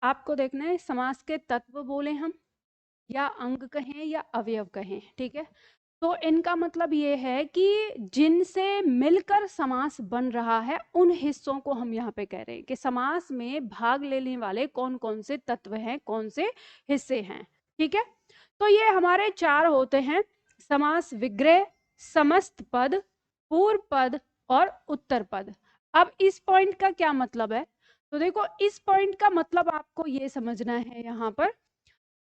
आपको देखना है समास के तत्व बोले हम, या अंग कहें या अवयव कहें, ठीक है। तो इनका मतलब ये है कि जिनसे मिलकर समास बन रहा है उन हिस्सों को हम यहाँ पे कह रहे हैं कि समास में भाग लेने वाले कौन कौन से तत्व हैं, कौन से हिस्से हैं, ठीक है। तो ये हमारे चार होते हैं: समास विग्रह, समस्त पद, पूर्व पद और उत्तर पद। अब इस पॉइंट का क्या मतलब है? तो देखो, इस पॉइंट का मतलब आपको ये समझना है यहाँ पर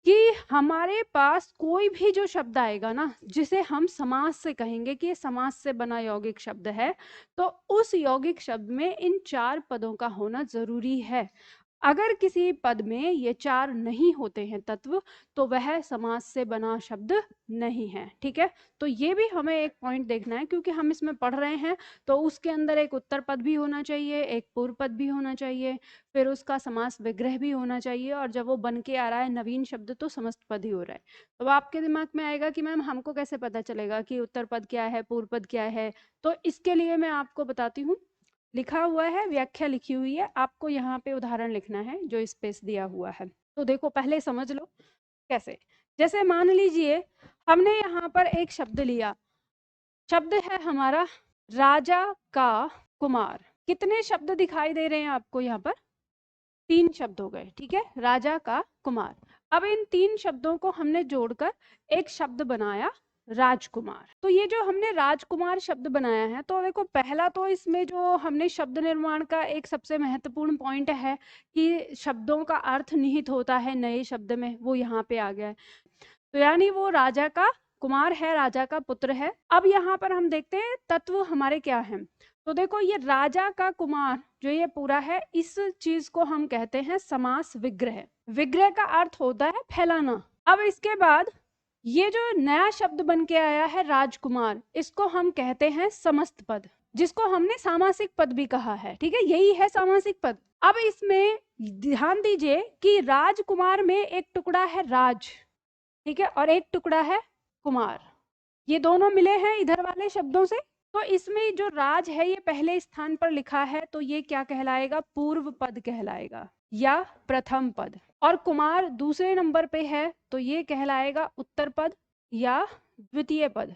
कि हमारे पास कोई भी जो शब्द आएगा ना, जिसे हम समास से कहेंगे कि ये समास से बना यौगिक शब्द है, तो उस यौगिक शब्द में इन चार पदों का होना जरूरी है। अगर किसी पद में ये चार नहीं होते हैं तत्व, तो वह समास से बना शब्द नहीं है, ठीक है। तो ये भी हमें एक पॉइंट देखना है, क्योंकि हम इसमें पढ़ रहे हैं, तो उसके अंदर एक उत्तर पद भी होना चाहिए, एक पूर्व पद भी होना चाहिए, फिर उसका समास विग्रह भी होना चाहिए, और जब वो बन के आ रहा है नवीन शब्द, तो समस्त पद ही हो रहा है। तो आपके दिमाग में आएगा कि मैम हमको कैसे पता चलेगा कि उत्तर पद क्या है, पूर्व पद क्या है? तो इसके लिए मैं आपको बताती हूँ, लिखा हुआ है, व्याख्या लिखी हुई है, आपको यहाँ पे उदाहरण लिखना है जो स्पेस दिया हुआ है। तो देखो, पहले समझ लो कैसे। जैसे मान लीजिए हमने यहाँ पर एक शब्द लिया, शब्द है हमारा राजा का कुमार। कितने शब्द दिखाई दे रहे हैं आपको यहाँ पर? तीन शब्द हो गए, ठीक है, राजा का कुमार। अब इन तीन शब्दों को हमने जोड़कर एक शब्द बनाया, राजकुमार। तो ये जो हमने राजकुमार शब्द बनाया है, तो देखो पहला तो इसमें जो हमने शब्द निर्माण का एक सबसे महत्वपूर्ण पॉइंट है कि शब्दों का अर्थ निहित होता है नए शब्द में, वो यहाँ पे आ गया है। तो यानी वो राजा का कुमार है, राजा का पुत्र है। अब यहाँ पर हम देखते हैं तत्व हमारे क्या हैं। तो देखो, ये राजा का कुमार जो ये पूरा है, इस चीज को हम कहते हैं समास विग्रह। विग्रह का अर्थ होता है फैलाना। अब इसके बाद ये जो नया शब्द बन के आया है राजकुमार, इसको हम कहते हैं समस्त पद, जिसको हमने सामासिक पद भी कहा है, ठीक है, यही है सामासिक पद। अब इसमें ध्यान दीजिए कि राजकुमार में एक टुकड़ा है राज, ठीक है, और एक टुकड़ा है कुमार। ये दोनों मिले हैं इधर वाले शब्दों से। तो इसमें जो राज है ये पहले स्थान पर लिखा है, तो ये क्या कहलाएगा? पूर्व पद कहलाएगा या प्रथम पद। और कुमार दूसरे नंबर पे है, तो ये कहलाएगा उत्तर पद या द्वितीय पद।